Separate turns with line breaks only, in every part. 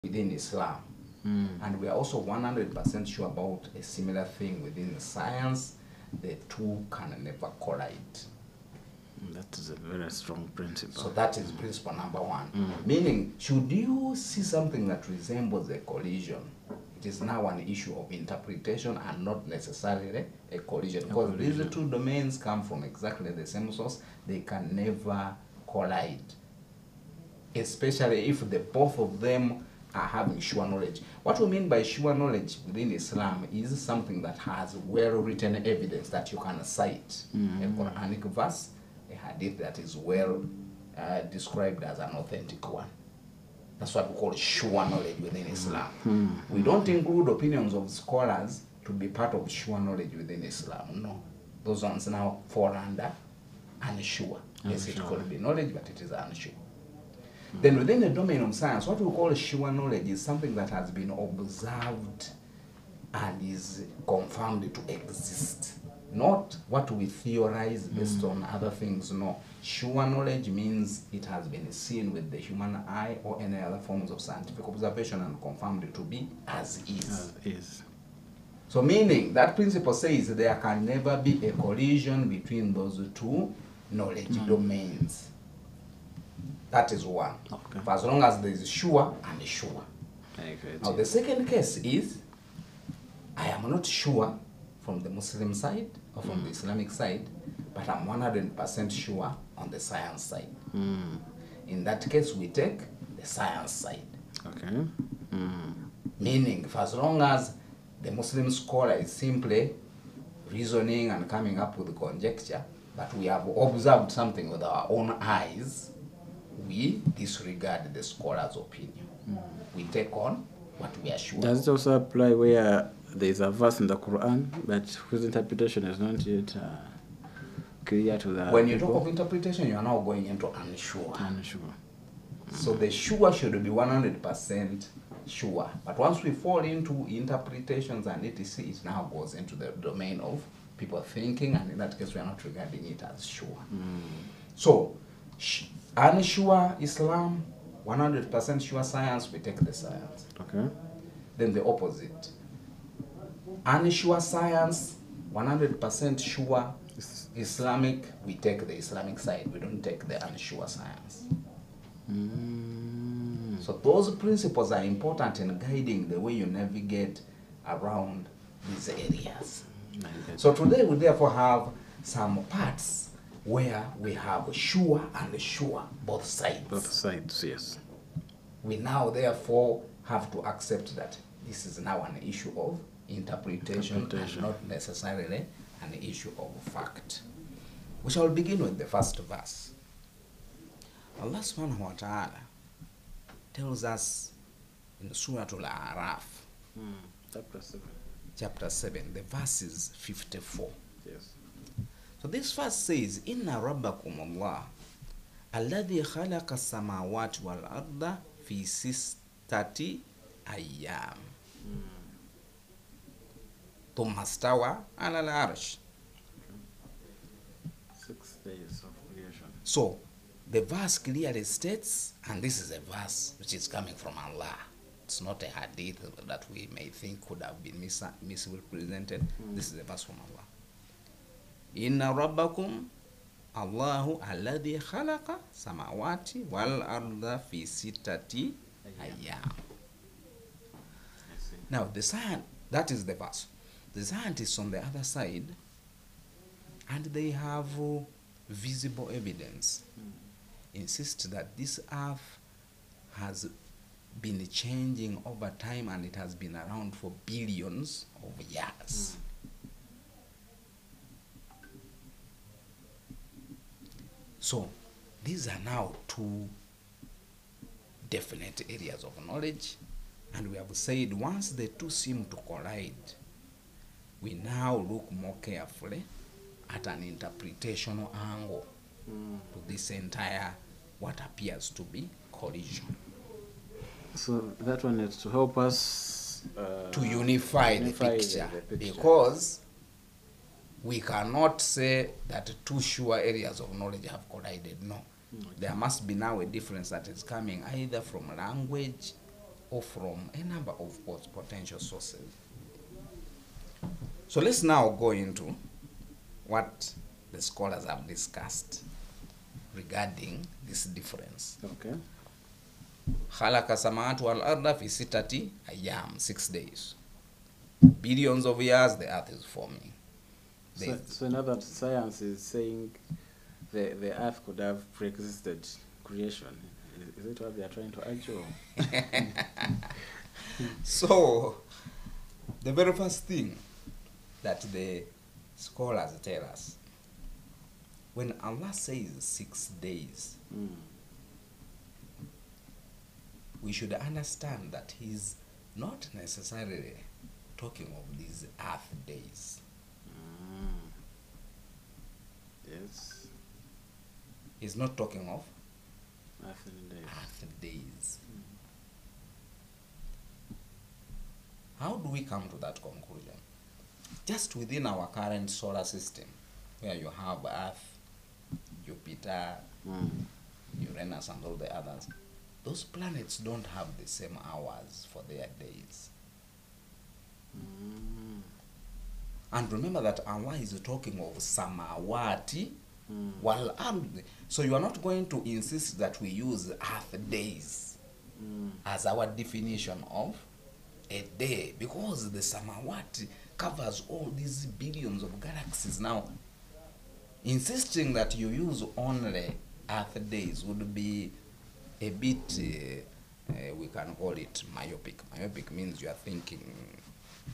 within Islam. And we are also 100% sure about a similar thing within science. The two can never collide.
That is a very strong principle.
So that is principle number one. Meaning, should you see something that resembles a collision, it is now an issue of interpretation and not necessarily a collision. Because these two domains come from exactly the same source, they can never collide. Especially if the both of them are having sure knowledge. What we mean by sure knowledge within Islam is something that has well-written evidence that you can cite. A Quranic verse, a hadith that is well described as an authentic one. That's what we call sure knowledge within Islam. We don't include opinions of scholars to be part of sure knowledge within Islam. No. Those ones now fall under unsure. Yes, it could be knowledge, but it is unsure. Then within the domain of science, what we call sure knowledge is something that has been observed and is confirmed to exist. Not what we theorize based on other things, no. Sure knowledge means it has been seen with the human eye or any other forms of scientific observation and confirmed to be as is. So meaning, that principle says there can never be a collision between those two knowledge domains. That is one. Okay. For as long as there is sure and sure. Now the second case is, I am not sure from the Muslim side or from the Islamic side, but I'm 100% sure on the science side. In that case, we take the science side. Okay. Meaning, for as long as the Muslim scholar is simply reasoning and coming up with conjecture, but we have observed something with our own eyes, we disregard the scholar's opinion. We take on what we are sure.
Does it also apply where there is a verse in the Quran but whose interpretation is not yet clear to the
When you talk of interpretation, you are now going into unsure. So the sure should be 100% sure. But once we fall into interpretations and etc., it now goes into the domain of people thinking, and in that case, we are not regarding it as sure. So, unsure Islam, 100% sure science, we take the science.
Okay.
Then the opposite. Unsure science, 100% sure Islamic, we take the Islamic side. We don't take the unsure science. So those principles are important in guiding the way you navigate around these areas. So today we therefore have some parts where we have sure and sure, both sides.
Both sides, yes.
We now therefore have to accept that this is now an issue of interpretation. And not necessarily an issue of fact. We shall begin with the first verse. Allah subhanahu wa ta'ala tells us in Surah Al-A'raf, chapter 7, the verse is 54.
Yes.
So this verse says, Inna rabbakum Allah, alladhi khalaqa samawati wal arda fi sistati ayyam. Thumma stawa ala al-arsh.
6 days of creation.
So, the verse clearly states, and this is a verse which is coming from Allah. It's not a hadith that we may think could have been misrepresented. This is a verse from Allah. Inna rabbakum Allahu alladhi khalaqa samawati wal arda fi sittati ayyam. Now the science, that is the verse. The scientists on the other side, and they have visible evidence, insist that this earth has been changing over time and it has been around for billions of years. So, these are now two definite areas of knowledge, and we have said once the two seem to collide, we now look more carefully at an interpretational angle to this entire, what appears to be, collision.
So that one is to help us
to unify the picture, because we cannot say that two sure areas of knowledge have collided. No. There must be now a difference that is coming either from language or from a number of potential sources. So let's now go into what the scholars have discussed regarding this difference.
Okay.
خلق السماوات والأرض في ستة أيام, 6 days. Billions of years the earth is forming.
So now that science is saying the earth could have pre-existed creation, is it what they are trying to argue?
So, the very first thing that the scholars tell us, when Allah says 6 days, we should understand that He's not necessarily talking of these earth days.
Yes.
He's not talking of
Earth days.
earth days. How do we come to that conclusion? Just within our current solar system, where you have Earth, Jupiter, Uranus, and all the others, those planets don't have the same hours for their days. And remember that Allah is talking of samawati wal ard. So you are not going to insist that we use earth days as our definition of a day, because the samawati covers all these billions of galaxies. Now, insisting that you use only earth days would be a bit, we can call it myopic. Myopic means you are thinking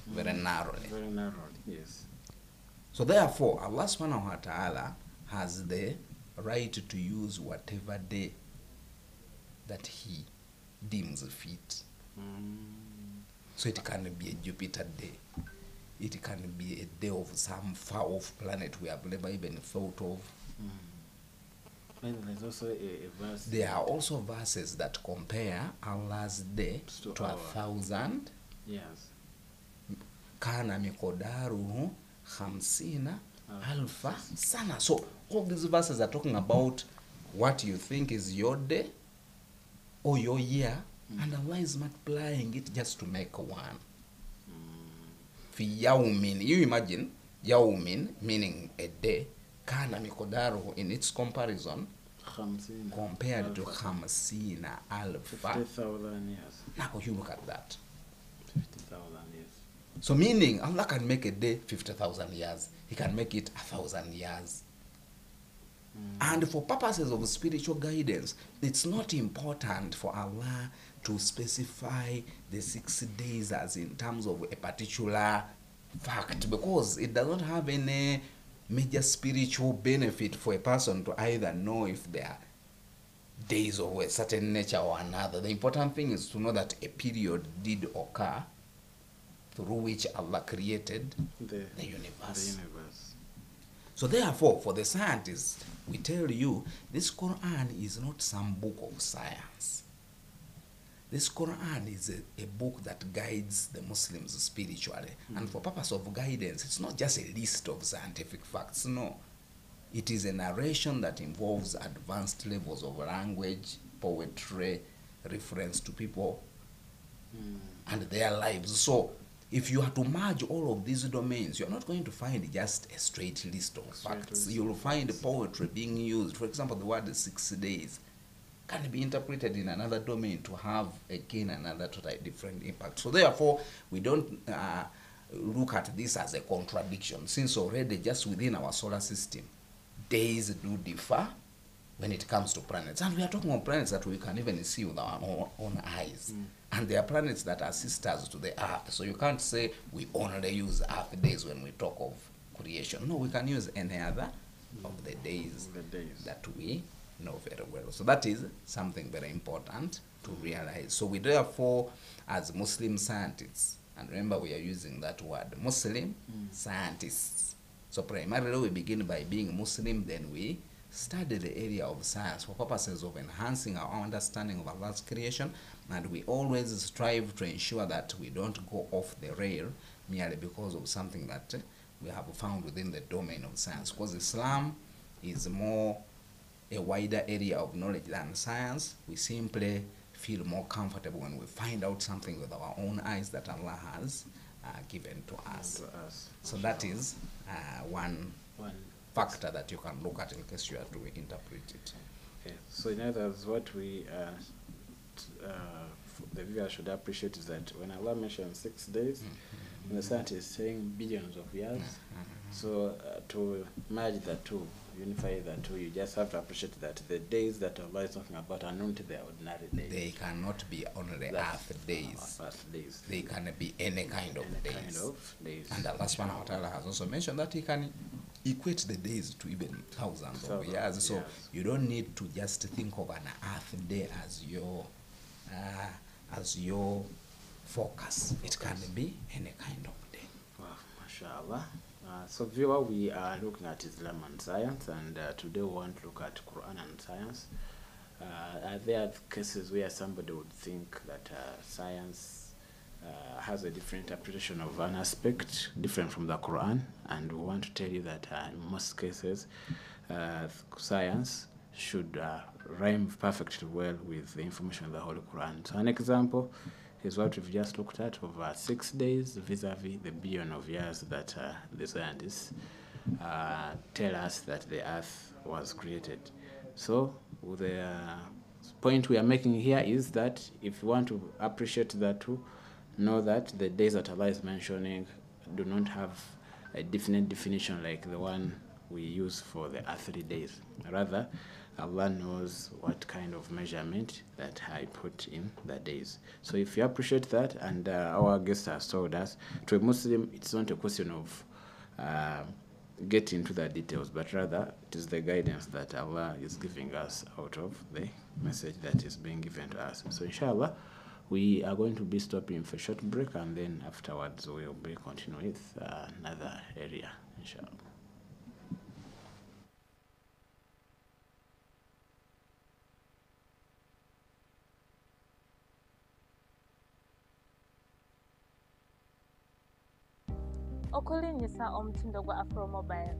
very narrowly.
Very narrowly, yes.
So therefore, Allah subhanahu wa ta'ala has the right to use whatever day that He deems fit. So it can be a Jupiter day. It can be a day of some far-off planet we have never even thought of.
And there's also a verse.
There are also verses that compare Allah's day to 1,000.
Yes.
Kana miqdaruhu 50,000 sana. So all these verses are talking about what you think is your day or your year, and Allah is multiplying it just to make one. Fi yawmin, you imagine yawmin meaning a day, kana miqdaruhu in its comparison compared to 50,000.
50,000 years.
Now you look at that.
50,000 years.
So meaning Allah can make a day 50,000 years. He can make it 1,000 years. And for purposes of spiritual guidance, it's not important for Allah to specify the 6 days as in terms of a particular fact, because it does not have any major spiritual benefit for a person to either know if they are days of a certain nature or another. The important thing is to know that a period did occur through which Allah created the universe. So therefore, for the scientists, we tell you, this Quran is not some book of science. This Quran is a book that guides the Muslims spiritually. And for purpose of guidance, it's not just a list of scientific facts, no. It is a narration that involves advanced levels of language, poetry, reference to people and their lives. So if you have to merge all of these domains, you're not going to find just a straight list of facts. You'll find poetry being used. For example, the word 6 days can be interpreted in another domain to have, again, another totally different impact. So therefore, we don't look at this as a contradiction, since already just within our solar system, days do differ when it comes to planets. And we are talking of planets that we can even see with our own eyes. And there are planets that are sisters to the Earth. So you can't say we only use Earth days when we talk of creation. No, we can use any other of the days that we know very well. So that is something very important to realize. So we therefore, as Muslim scientists, and remember we are using that word, Muslim scientists. So primarily we begin by being Muslim, then we study the area of science for purposes of enhancing our understanding of Allah's creation, and we always strive to ensure that we don't go off the rail merely because of something that we have found within the domain of science, because Islam is more a wider area of knowledge than science. We simply feel more comfortable when we find out something with our own eyes that Allah has given to us. So that is one factor that you can look at in case you are to interpret it.
Okay. So in other words, what we the viewer should appreciate is that when Allah mentions 6 days, the scientist is saying billions of years. So to merge the two, unify the two, you just have to appreciate that the days that Allah is talking about are not the ordinary days.
They cannot be only earth days. They can be any kind of days. And Allah subhanahu wa ta'ala has also mentioned that He can equate the days to even thousands of years. So you don't need to just think of an earth day as your focus. It can be any kind of day.
Wow, mashallah. So viewer, we are looking at Islam and science, and today we want to look at Quran and science. There are cases where somebody would think that science has a different interpretation of an aspect different from the Quran, and we want to tell you that in most cases science should rhyme perfectly well with the information of the Holy Quran. So an example is what we've just looked at of 6 days vis-a-vis the billion of years that the scientists tell us that the earth was created. So the point we are making here is that if you want to appreciate that too, know that the days that Allah is mentioning do not have a definite definition like the one we use for the earthly days. Rather, Allah knows what kind of measurement that I put in the days. So if you appreciate that, and our guest has told us, to a Muslim, it's not a question of getting into the details, but rather it is the guidance that Allah is giving us out of the message that is being given to us. So inshallah, we are going to be stopping for a short break, and then afterwards we'll be continuing with another area, inshallah.
Okulinyisa omutindo gwa Afromobile.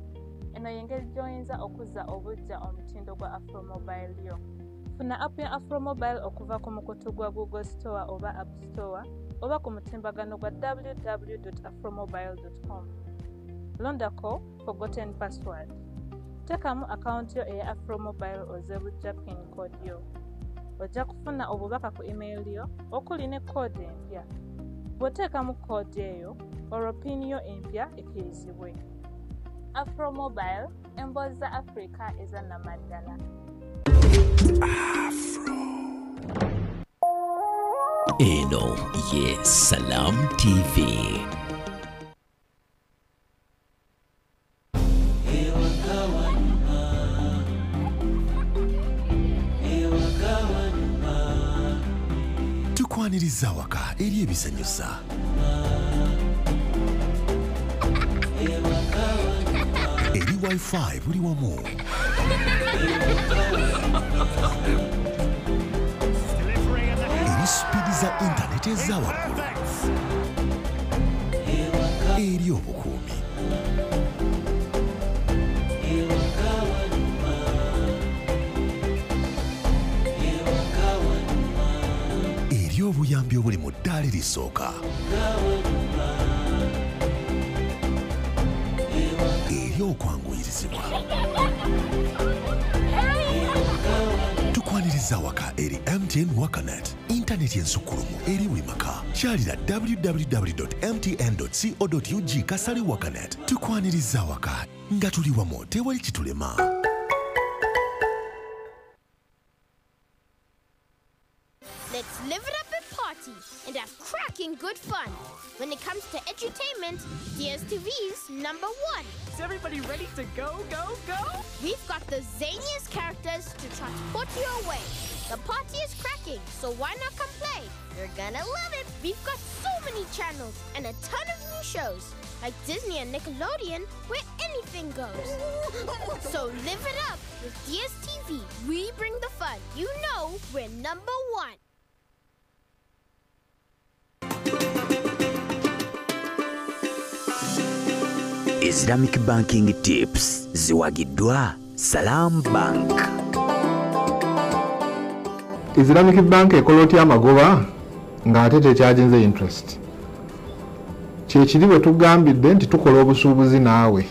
Eno yengeri gy'oyinza okuzza obuggya omutindo gwa Afromobile yo. Funa app ya Afromobile okuva ku mukutu gwa Google Store oba App Store oba ku mutimbagano gwa www.afromobile.com. Londako forgotten password. Tekamu account yo eya Afromobile oze buggya pin code yo. Ojja kufuna obubaka ku email yo okuli ne code empya. Bw'oteekamu code eyo olwo pin yo empya ekkirizibwe. Afromobile, emboozi za Africa ezannamaddala.
Afro. Eno ye Salam TV. Tukwaniriza waka eri ebisanyusa. Eri Wi-Fi buli wamu. Eri speedi za internet eza waggulu. Eri obukuumi. Eri obuyambi obuli mu ddaala erisooka. Eri okwanguyirizibwa. Tukwaniriza waka eri MTN Wakanet. Internet y'ensukulumu eri buli maka. Kyalira www.mtn.co.ug/wakanet. Tukwaniriza waka nga tuli wamu tewali kitulema.
Let's live it up and party and have cracking good fun. When it comes to entertainment, DSTV's #1.
Is everybody ready to go, go, go?
We've got the zaniest characters to transport you away. The party is cracking, so why not come play? You're gonna love it. We've got so many channels and a ton of new shows, like Disney and Nickelodeon, where anything goes. So live it up with DSTV. We bring the fun. You know we're #1.
Islamic Banking Tips ziwagiddwa Salam Bank.
Islamic Bank ekola otya amagoba ng'ate tekyaginze interest. Kyekiri bwe tugambidde nti tukola obusuubuzi naawe.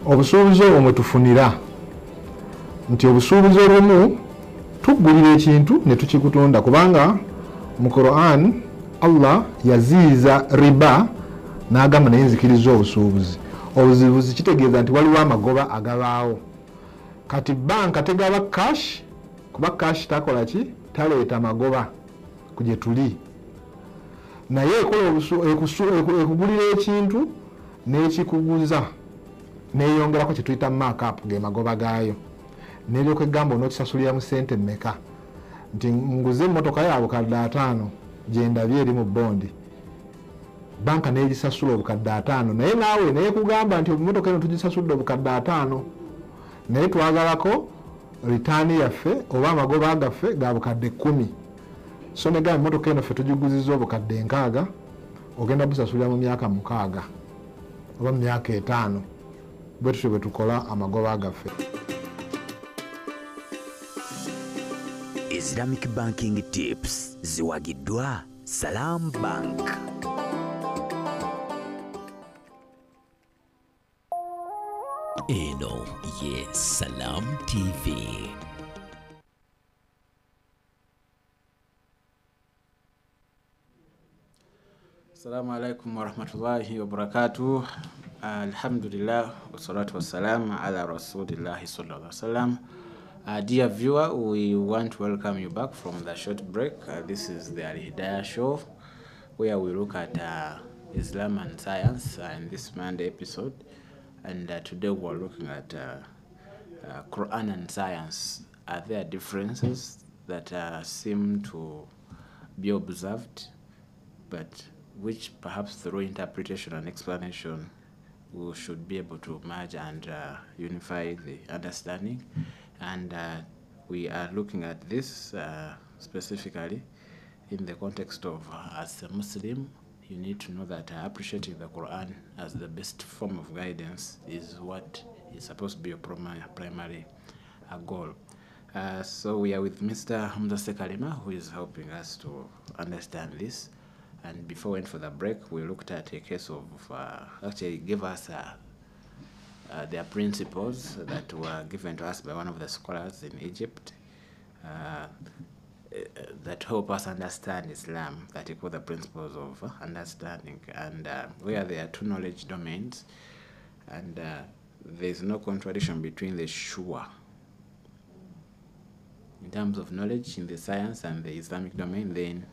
Obusuubuzi obwo mwe tufunira nti obusuubuzi obumu tuggulira ekintu ne tukikutunda, kubanga mu Quran Allah yaziiza riba n'agamba naye nzikiriza obusuubuzi. Obusuubuzi kitegeeza nti waliwo amagoba agabaawo. Kati banka tegaba cash, kuba cash takola ki? Taleeta magoba ku gye tuli. Naye ekugulira ekintu n'ekikuguza n'eyongerako kye tuyita markup ge magoba gaayo. N'eryoka egamba onookisasulira mu ssente mmeka. Nti nguze emmotoka ya bukadde 5 gye ndabye eri mu bondi. Banka n'egisasula obukadde 5, naye naawe neekugamba nti emmotoka eno tugisasudde obukadde 5. Naye twagalako ritaani yaffe oba amagoba gaffe ga bukadde 10. So negamba emmotoka eno ffe tugiguziza obukadde 6, ogenda busasulira mu myaka 6 oba mu myaka 5. Bwe tutyo bwe tukola amagoba gaffe.
Islamic Banking Tips ziwagiddwa Salam Bank.
Eno ye Salam TV.
Assalamu alaikum wa rahmatullahi wa barakatuh. Alhamdulillah wa salatu wa salam ala rasulillahi sallallahu alaihi wasallam. Dear viewer, we want to welcome you back from the short break. This is the Alhidaayah show, where we look at Islam and science in this Monday episode. And today we're looking at Quran and science. Are there differences that seem to be observed, but which perhaps through interpretation and explanation we should be able to merge and unify the understanding? And we are looking at this specifically in the context of as a Muslim, you need to know that appreciating the Quran as the best form of guidance is what is supposed to be your primary goal. So we are with Mr. Hamza Sekalima, who is helping us to understand this. And before we went for the break, we looked at a case of, actually gave us their principles that were given to us by one of the scholars in Egypt that help us understand Islam, that he called the principles of understanding, and where there are two knowledge domains, and there is no contradiction between the sure in terms of knowledge in the science and the Islamic domain, then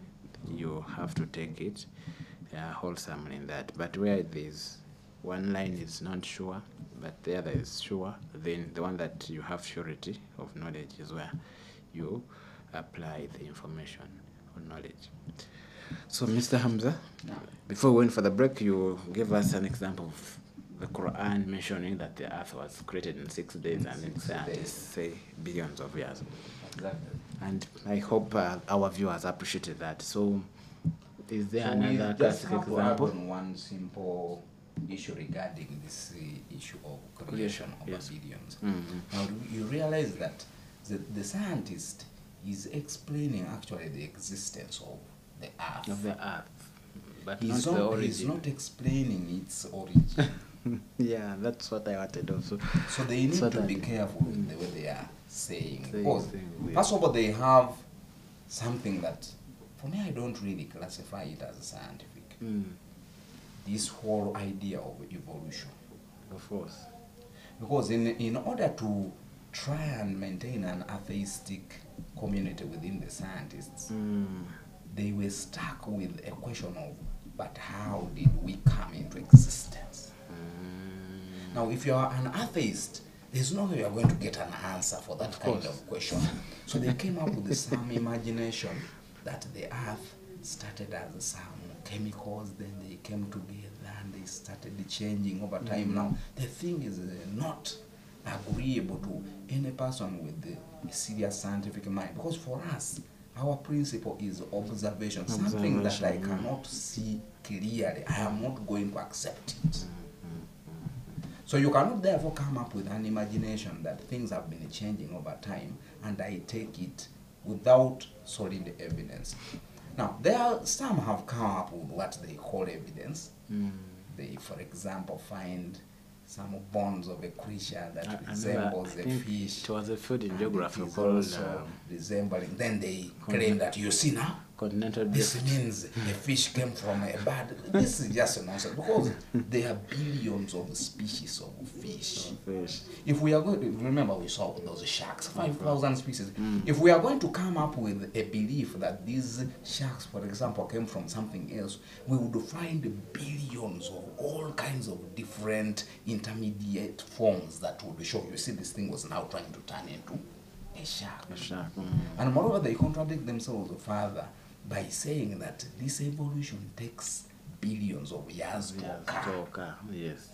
you have to take it wholesomely in that. But where there's one line is not sure, but the other is sure, then the one that you have surety of knowledge is where you apply the information or knowledge. So, Mr. Hamza, before we went for the break, you gave us an example of the Quran mentioning that the earth was created in 6 days, and then scientists say billions of years.
Exactly.
And I hope our viewers appreciated that. So, is there another
just
classic
have to add
example?
on one simple issue regarding this issue of creation of
Yes.
billions.
Mm-hmm.
Now you realize that the scientist is explaining actually the existence of the earth.
Of the earth, but
He's
not the origin.
He's not explaining its origin.
Yeah, that's what I wanted also.
So they need
So
to
that-
be careful with the way they are saying.
Saying
Because
things,
first of all, they have something that, for me, I don't really classify it as scientific.
Mm,
This whole idea of evolution.
of course.
Because in order to try and maintain an atheistic community within the scientists, they were stuck with a question of, but how did we come into existence? Now, if you are an atheist, there's no way you are going to get an answer for that kind of question. So they came up with some imagination that the earth started as some chemicals, then they came together and they started changing over time. Now, the thing is not agreeable to any person with a serious scientific mind, because for us, our principle is observation. Something that I cannot see clearly, I am not going to accept it. So you cannot therefore come up with an imagination that things have been changing over time, and I take it without solid evidence. Now, some have come up with what they call evidence. They, for example, find some bones of a creature that resembles a fish.
It was a field in geography
called resembling. Then they claim that, you see now,
continental
this
drift.
means a fish came from a bird. This is just nonsense, because there are billions of species of fish. If we are going to, remember we saw those sharks, 5,000 species. If we are going to come up with a belief that these sharks, for example, came from something else, we would find billions of all kinds of different intermediate forms that would show. You see, this thing was now trying to turn into a shark. And moreover, they contradict themselves further by saying that this evolution takes billions of years to occur.
Yes.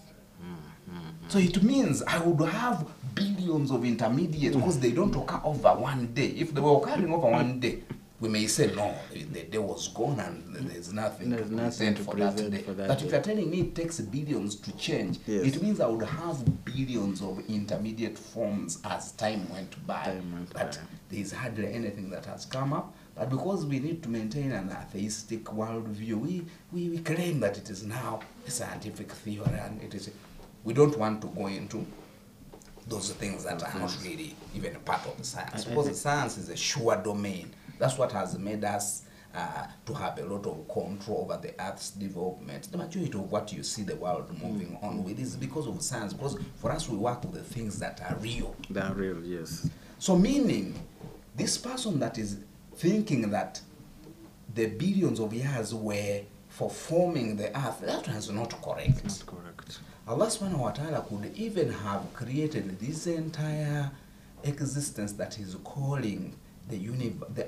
So it means I would have billions of intermediates, because they don't occur over one day. If they were occurring over one day, we may say, no, the day was gone and there's nothing to present for that day. But if you're telling me it takes billions to change, it means I would have billions of intermediate forms as time went by. But there's hardly anything that has come up. But because we need to maintain an atheistic worldview, we claim that it is now a scientific theory, and it is. We don't want to go into those things that are not really even a part of the science, because the science is a sure domain. That's what has made us to have a lot of control over the Earth's development. The majority of what you see the world moving on with is because of science, because for us we work with the things that are real.
They are real, yes.
So meaning, this person that is thinking that the billions of years were for forming the earth, that was not correct.
Not correct.
Allah subhanahu wa ta'ala could even have created this entire existence that he's calling the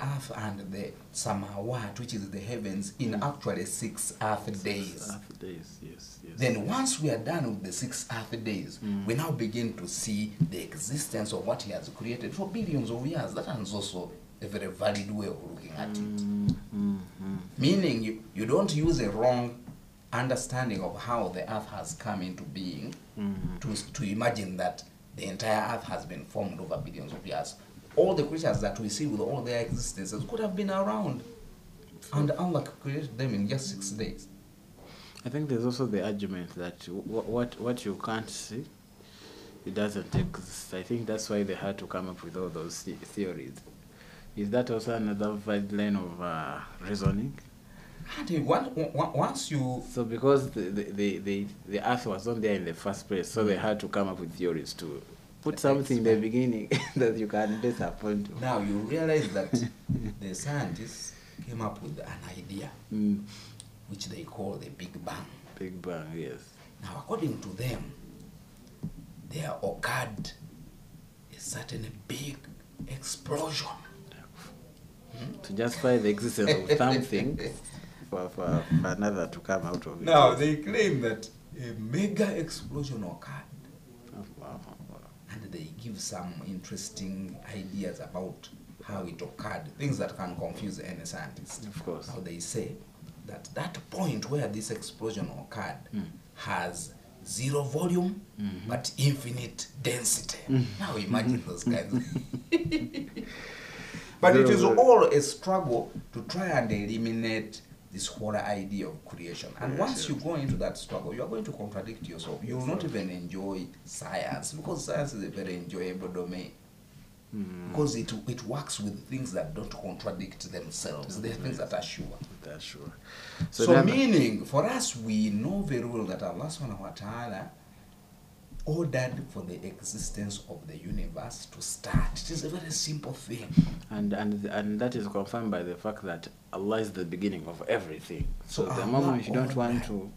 earth and the samawat, which is the heavens, in actually 6 earth days.
6 earth days, yes.
Then once we are done with the 6 earth days, we now begin to see the existence of what he has created for billions of years. That is also a very valid way of looking at it. Meaning you don't use a wrong understanding of how the earth has come into being to imagine that the entire earth has been formed over billions of years. All the creatures that we see with all their existences could have been around, and Allah created them in just 6 days.
I think there's also the argument that what you can't see, it doesn't exist. I think that's why they had to come up with all those theories. Is that also another valid line of reasoning?
Once you...
So because the earth was not there in the first place, so they had to come up with theories to put something in the beginning that you can disappoint.
Now you realize that the scientists came up with an idea, which they call the Big Bang.
Big Bang, yes.
Now according to them, there occurred a certain big explosion.
To justify the existence of something for another to come out of it.
Now they claim that a mega explosion occurred. And they give some interesting ideas about how it occurred, things that can confuse any scientist.
Of course.
Now they say that that point where this explosion occurred has 0 volume but infinite density. Now imagine those guys. But it is all a struggle to try and eliminate this whole idea of creation. And once you go into that struggle, you are going to contradict yourself. You will not even enjoy science, because science is a very enjoyable domain. Because it works with things that don't contradict themselves. They're things that are sure.
That's sure.
So meaning, for us, we know very well that Allah subhanahu wa ta'ala ordered for the existence of the universe to start. It is a very simple thing.
And that is confirmed by the fact that Allah is the beginning of everything. So the
Allah
moment you don't want to...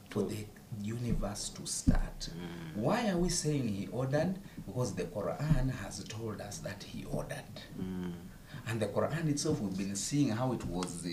For the universe to start. Why are we saying he ordered? Because the Quran has told us that he ordered. And the Quran itself, we've been seeing how it was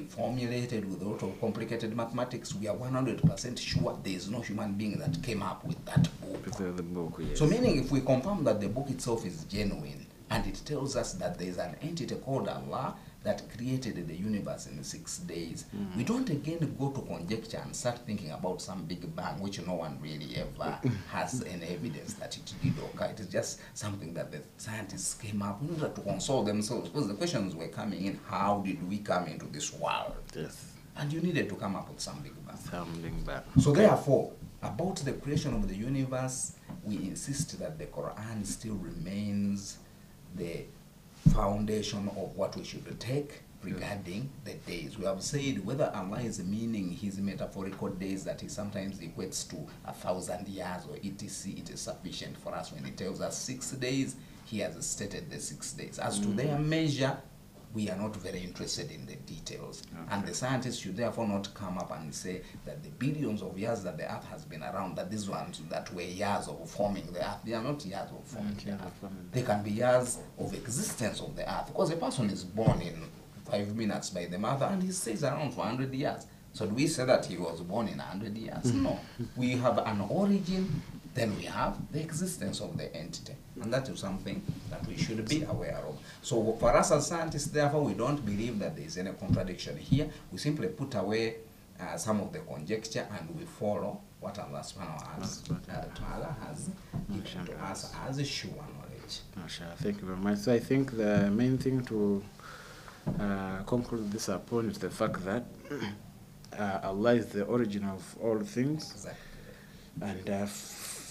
formulated with a lot of complicated mathematics. We are 100% sure there is no human being that came up with that book.
Yes.
So meaning, if we confirm that the book itself is genuine, and it tells us that there is an entity called Allah that created the universe in 6 days. We don't again go to conjecture and start thinking about some big bang, which no one really ever has any evidence that it did occur. It is just something that the scientists came up in order to console themselves, because the questions were coming in: how did we come into this world?
Yes.
And you needed to come up with some big bang.
Something back.
So therefore, about the creation of the universe, we insist that the Quran still remains the foundation of what we should take regarding the days. We have said whether Allah is meaning his metaphorical days that he sometimes equates to 1,000 years or etc., it is sufficient for us. When he tells us 6 days, he has stated the 6 days. As to their measure, we are not very interested in the details. Okay. And the scientists should therefore not come up and say that the billions of years that the earth has been around, that these ones that were years of forming the earth, they are not years of forming the earth. They can be years of existence of the earth, because a person is born in 5 minutes by the mother and he stays around for 100 years. So do we say that he was born in 100 years? No. We have an origin, then we have the existence of the entity. And that is something that we should be aware of. So for us as scientists, therefore, we don't believe that there is any contradiction here. We simply put away some of the conjecture and we follow what Allah subhanahu wa ta'ala has given to us as a sure knowledge.
Mashallah, thank you very much. So I think the main thing to conclude this upon is the fact that Allah is the origin of all things.
Exactly.
And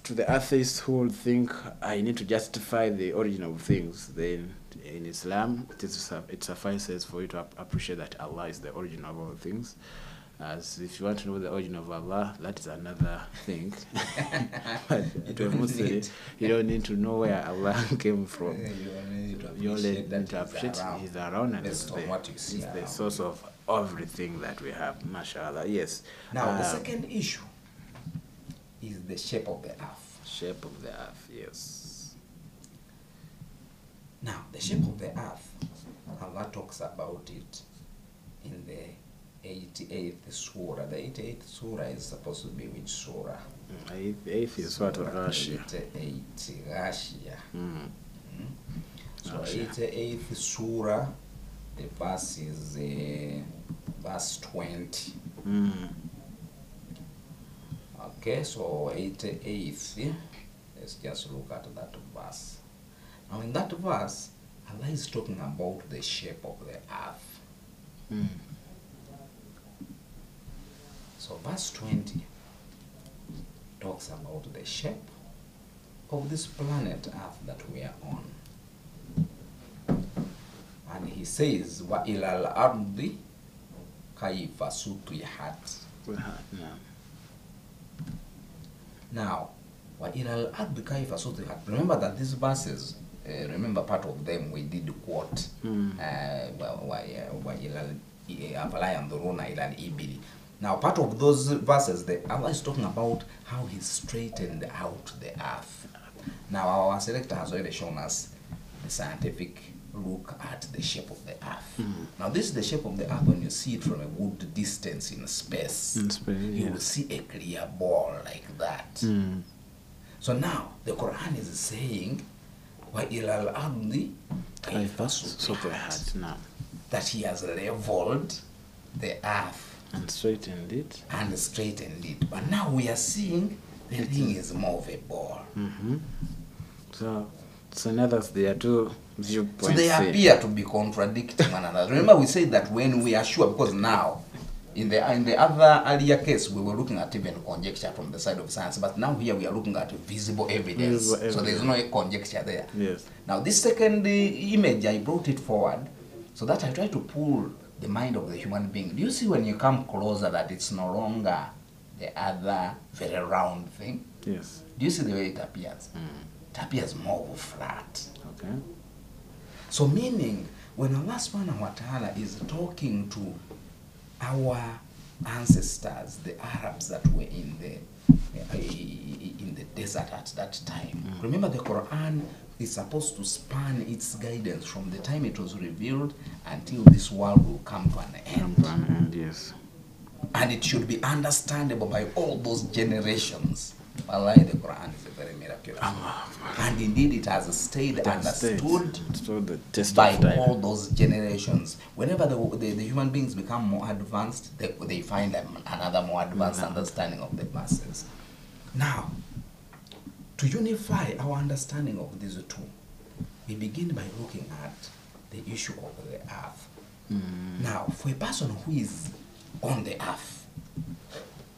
to the atheist who would think I need to justify the origin of things, then in Islam it suffices for you to appreciate that Allah is the origin of all things. As if you want to know the origin of Allah, that is another thing. But to a Muslim, you don't need to know where Allah came from. You only need to appreciate He's around, and it's the source of everything that we have. MashaAllah, yes.
Now the second issue is the shape of the earth.
Shape of the earth, yes.
Now, the shape of the earth, Allah talks about it in the 88th surah. The 88th surah is supposed to be which surah?
88th is what of Russia.
88 Russia. So 88th surah, the verse is verse 20. Okay, so 88th, let's just look at that verse. Now in that verse, Allah is talking about the shape of the earth. So verse 20 talks about the shape of this planet Earth that we are on. And he says, وَإِلَى الْأَرْضِ كَيْفَ سُطِحَتْ. Now, وَإِلَى الْأَرْضِ كَيْفَ سُطِحَتْ. Remember that these verses, remember part of them we did quote. Now, part of those verses, Allah is talking about how He straightened out the earth. Now, our selector has already shown us the scientific look at the shape of the earth. Now, this is the shape of the earth when you see it from a good distance in space. You will see a clear ball like that. So now, the Quran is saying, وَإِلَى الْأَرْضِ كَيْفَ سُطِحَتْ, that He has leveled the earth.
And straightened it.
And straightened it. But now we are seeing the thing is more of a ball.
So in others, there are two viewpoints.
So they appear to be contradicting one another. Remember we said that when we are sure, because now, in the other earlier case, we were looking at even conjecture from the side of science, but now here we are looking at visible evidence. So there is no conjecture there.
Yes.
Now this second image, I brought it forward so that I try to pull the mind of the human being. Do you see when you come closer that it's no longer the other very round thing?
Yes.
Do you see the way it appears? It appears more flat.
Okay.
So meaning, when Allah subhanahu wa ta'ala is talking to our ancestors, the Arabs that were in the desert at that time, remember the Quran is supposed to span its guidance from the time it was revealed until this world will come to an end.
Yes.
And it should be understandable by all those generations. Wallahi, the Quran is a very miraculous book. And indeed it has stayed understood
the test
by
of time.
all those generations. Whenever the human beings become more advanced, they find another more advanced understanding of the verses. Now, to unify our understanding of these two, we begin by looking at the issue of the earth. Now, for a person who is on the earth,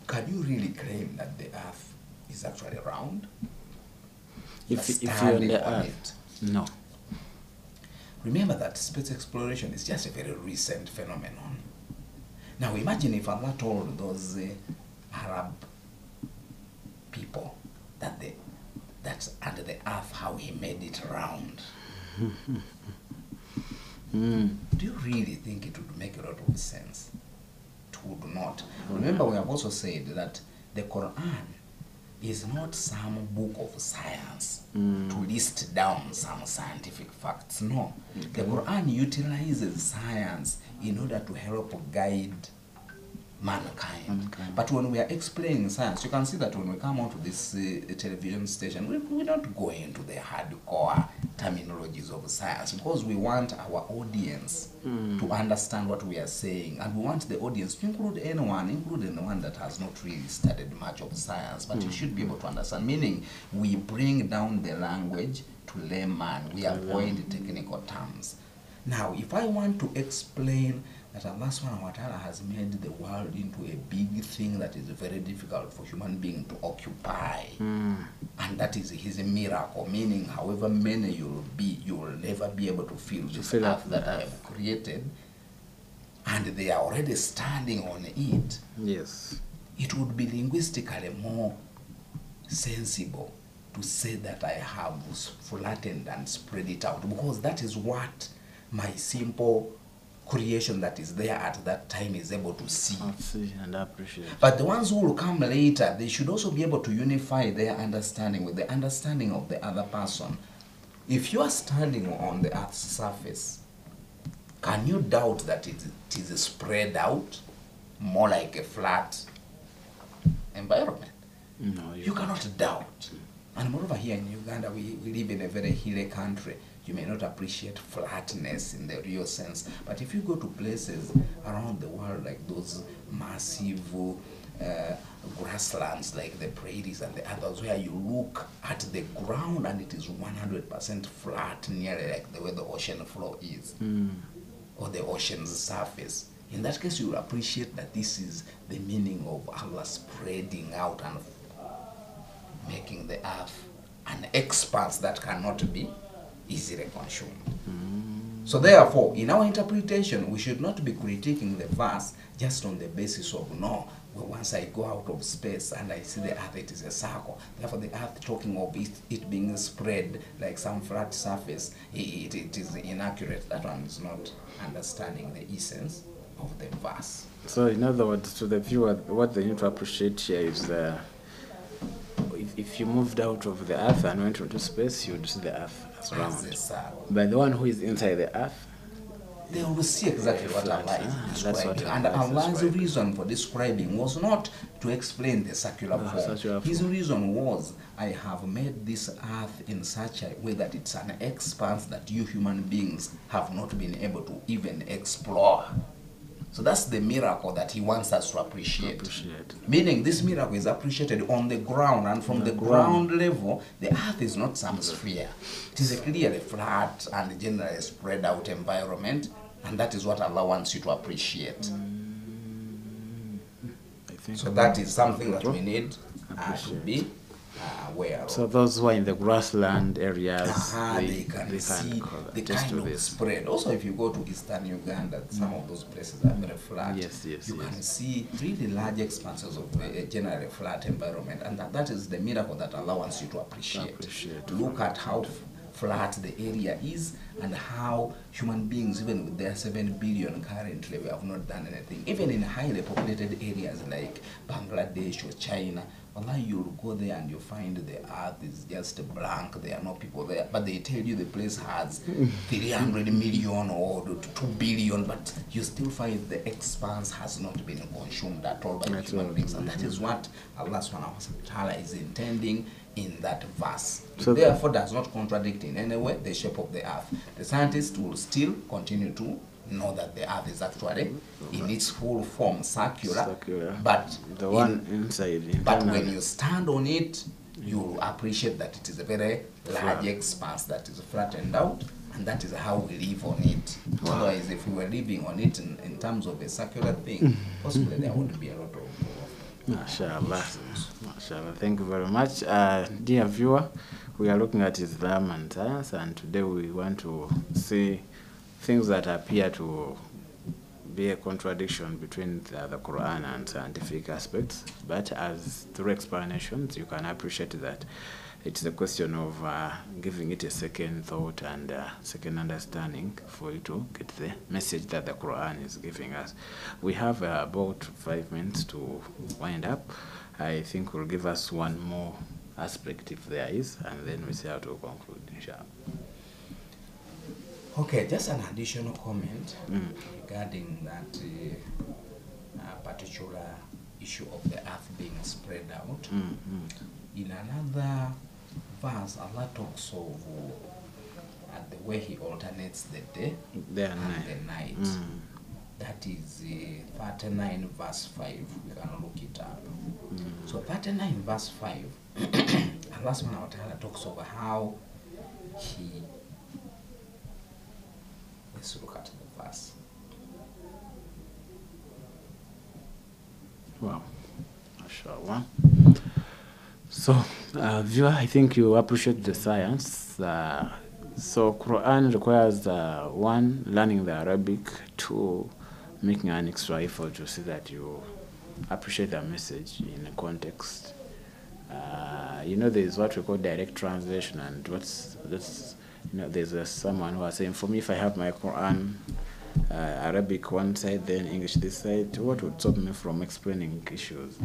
can you really claim that the earth is actually round?
If you're on the earth, no.
Remember that space exploration is just a very recent phenomenon. Now imagine if Allah told those Arab people that that's under the earth how he made it round. Do you really think it would make a lot of sense? It would not. Remember, we have also said that the Quran is not some book of science to list down some scientific facts. No. The Quran utilizes science in order to help guide mankind. But when we are explaining science, you can see that when we come onto this television station, we don't go into the hardcore terminologies of science, because we want our audience to understand what we are saying, and we want the audience to include anyone, including the one that has not really studied much of science, but you should be able to understand, meaning we bring down the language to layman, we avoid technical terms. Now, if I want to explain that Allah subhanahu wa ta'ala has made the world into a big thing that is very difficult for human being to occupy, and that is his miracle, meaning however many you will be, you will never be able to fill this earth that I have created, and they are already standing on it.
Yes.
It would be linguistically more sensible to say that I have flattened and spread it out, because that is what my simple creation that is there at that time is able to see
and appreciate.
But the ones who will come later, they should also be able to unify their understanding with the understanding of the other person. If you are standing on the earth's surface, can you doubt that it is spread out more like a flat environment?
No,
you cannot doubt. And moreover, here in Uganda, we live in a very hilly country. You may not appreciate flatness in the real sense, but if you go to places around the world like those massive grasslands like the prairies and the others, where you look at the ground and it is 100% flat, nearly like the way the ocean floor is, or the ocean's surface, in that case you will appreciate that this is the meaning of Allah spreading out and making the earth an expanse that cannot be easily consumed. So therefore, in our interpretation, we should not be critiquing the verse just on the basis of, no, well, once I go out of space and I see the earth, it is a circle. Therefore, the earth talking of it being spread like some flat surface, it is inaccurate. That one is not understanding the essence of the verse.
So in other words, to the viewer, what they need to appreciate here is if you moved out of the earth and went into space, you would see the earth as round. But the one who is inside the earth,
they will see exactly what Allah is describing. And Allah's reason for describing was not to explain the circular form. His reason was, I have made this earth in such a way that it's an expanse that you human beings have not been able to even explore. So that's the miracle that he wants us to appreciate. Meaning this miracle is appreciated on the ground, and from the ground level, the earth is not some sphere. It is a clearly flat and generally spread out environment, and that is what Allah wants you to appreciate. So that is something that we need to be aware of.
So those who are in the grassland areas,
they can see the kind of spread. Also, if you go to eastern Uganda, some of those places are very flat. You can see really large expanses of a generally flat environment, and that is the miracle that Allah wants you to appreciate. Look at how flat the area is, and how human beings, even with their 7 billion currently, we have not done anything. Even in highly populated areas like Bangladesh or China, Allah, you'll go there and you find the earth is just blank, there are no people there, but they tell you the place has 300 million or 2 billion, but you still find the expanse has not been consumed at all by human beings. And that is what Allah subhanahu wa ta'ala is intending in that verse.
So
therefore does not contradict in any way the shape of the earth. The scientists will still continue to know that the earth is actually in its full form circular, but
the one inside.
But when you stand on it, you appreciate that it is a very large expanse that is flattened out, and that is how we live on it. Wow. Otherwise, if we were living on it in terms of a circular thing, possibly there would be a lot of
Mashallah. Mashallah. Thank you very much. Dear viewer, we are looking at Islam and science, and today we want to see things that appear to be a contradiction between the Quran and scientific aspects, but as through explanations you can appreciate that it's a question of giving it a second thought and second understanding for you to get the message that the Quran is giving us. We have about 5 minutes to wind up. I think we'll give us one more aspect if there is, and then we see how to conclude, inshallah.
Okay, just an additional comment regarding that particular issue of the earth being spread out. In another verse, Allah talks of the way He alternates the day and the night. That is 39 verse 5. We can look it up. So 39 verse 5, Allah subhanahu wa ta'ala talks of how He... Let's look at the verse.
Wow. MashaAllah. So, viewer, I think you appreciate the science. So, Quran requires one, learning the Arabic, two, making an extra effort to see that you appreciate the message in a context. You know, there is what we call direct translation, and there's someone who was saying, for me, if I have my Quran, Arabic one side, then English this side, what would stop me from explaining issues?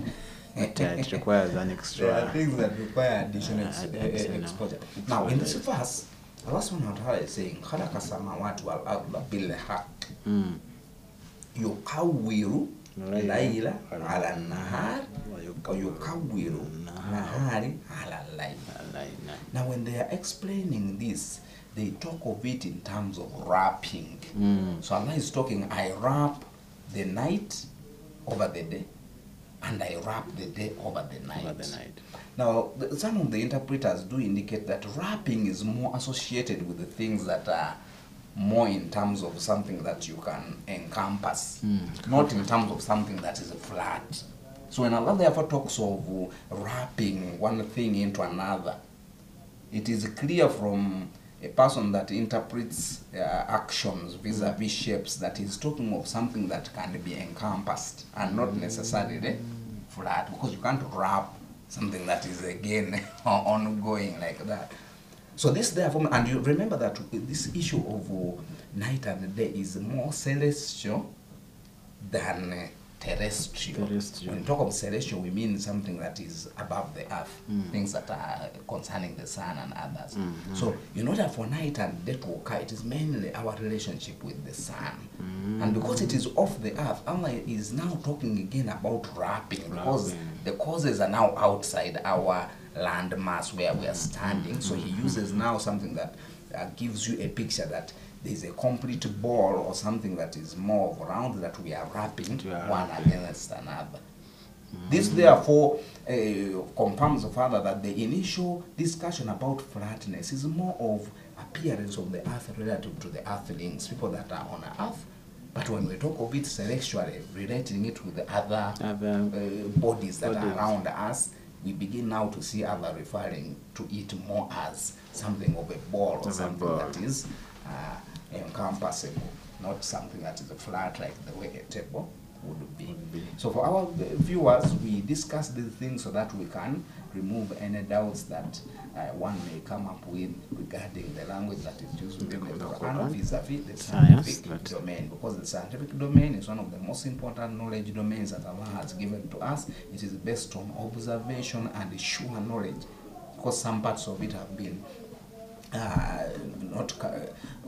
But it requires an extra...
There are things that require additional exposure. Now, in this verse, Allah subhanahu wa ta'ala is saying, خَلَقَ السَّمَاوَاتِ وَالْأَرْضَ بِالْحَقِّ يُكَوِّرُ اللَّيْلَ عَلَى النَّهَارِ وَيُكَوِّرُ النَّهَارِ عَلَى اللَّيْلِ. Now, when they are explaining this, they talk of it in terms of wrapping. So Allah is talking, I wrap the night over the day, and I wrap the day over the night. Now, some of the interpreters do indicate that wrapping is more associated with the things that are more in terms of something that you can encompass, not in terms of something that is flat. So when Allah therefore talks of wrapping one thing into another, it is clear from a person that interprets actions vis-a-vis shapes that he's talking of something that can be encompassed and not necessarily flat, because you can't wrap something that is again ongoing like that. So this therefore, and you remember that this issue of night and day is more celestial than terrestrial. When we talk of celestial, we mean something that is above the earth, things that are concerning the sun and others. So in order for night and day to occur, it is mainly our relationship with the sun. And because it is off the earth, Allah is now talking again about wrapping, because the causes are now outside our land mass where we are standing. So He uses now something that gives you a picture that there is a complete ball or something that is more round that we are wrapping one against another. This therefore confirms further that the initial discussion about flatness is more of appearance of the earth relative to the earthlings, people that are on earth. But when we talk of it celestially, relating it with the other bodies that are around us, we begin now to see Allah referring to it more as something of a ball or something that is encompassable, not something that is flat like the way a table would be. So for our viewers, we discuss these things so that we can remove any doubts that one may come up with regarding the language that is used within the Quran vis-a-vis the scientific domain, because the scientific domain is one of the most important knowledge domains that Allah has given to us. It is based on observation and sure knowledge, because some parts of it have been not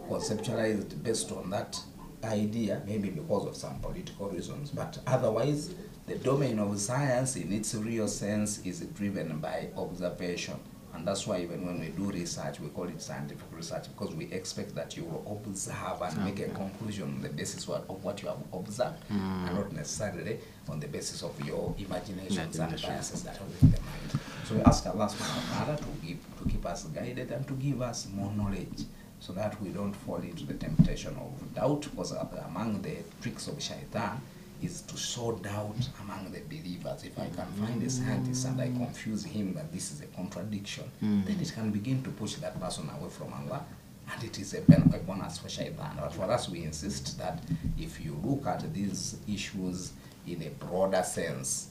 conceptualized based on that idea, maybe because of some political reasons, but otherwise the domain of science in its real sense is driven by observation. And that's why even when we do research, we call it scientific research, because we expect that you will observe and make a conclusion on the basis of what you have observed, and not necessarily on the basis of your imaginations and biases that are within the mind. So we ask Allah subhanahu wa ta'ala to keep us guided and to give us more knowledge, so that we don't fall into the temptation of doubt, because among the tricks of shaitan is to sow doubt among the believers. If I can find a scientist and I confuse him that this is a contradiction, then it can begin to push that person away from Allah, and it is a bonus for shaitan. But for us, we insist that if you look at these issues in a broader sense,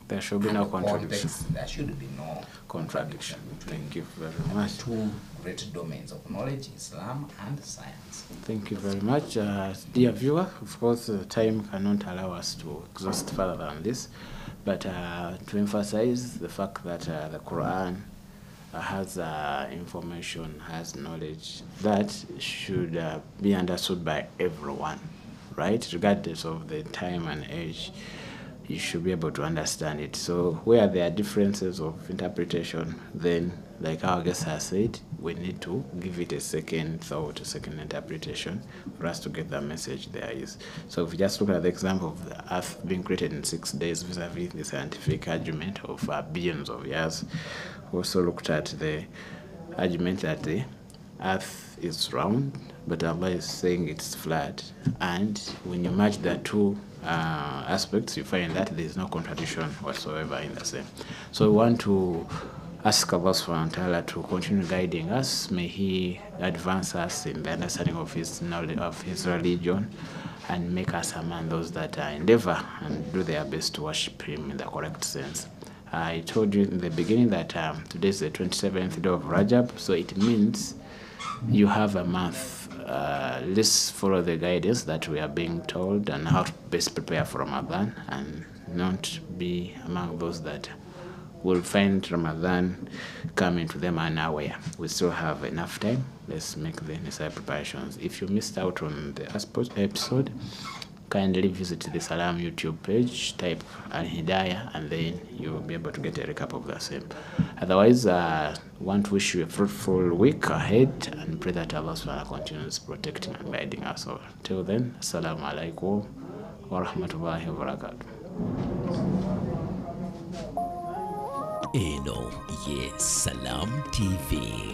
there should be no contradiction.
There should be no contradiction.
Thank you very much.
Two great domains of knowledge, Islam and science.
Thank you very much. Dear viewer, of course, time cannot allow us to exhaust further than this, but to emphasize the fact that the Quran has information, has knowledge that should be understood by everyone, right? Regardless of the time and age, you should be able to understand it. So where there are differences of interpretation, then, like our guest has said, we need to give it a second thought, a second interpretation for us to get the message there is. So if we just look at the example of the Earth being created in 6 days vis-a-vis the scientific argument of billions of years, we also looked at the argument that the Earth is round, but Allah is saying it's flat. And when you match the two aspects, you find that there is no contradiction whatsoever in the same. So we want to ask Allah subhanahu wa ta'ala to continue guiding us. May He advance us in the understanding of His knowledge, of His religion, and make us among those that endeavor and do their best to worship Him in the correct sense. I told you in the beginning that today is the 27th day of Rajab, so it means you have a month. Let's follow the guidance that we are being told and how to best prepare for Ramadan, and not be among those that will find Ramadan coming to them unaware. We still have enough time. Let's make the necessary preparations. If you missed out on the episode, kindly visit the Salam YouTube page, type Alhidaayah, and then you'll be able to get a recap of the same. Otherwise, I want to wish you a fruitful week ahead and pray that Allah subhanahu continues protecting and guiding us all. Till then, Assalamu alaikum wa rahmatullahi wa barakatuh.
Eno ye Salam TV.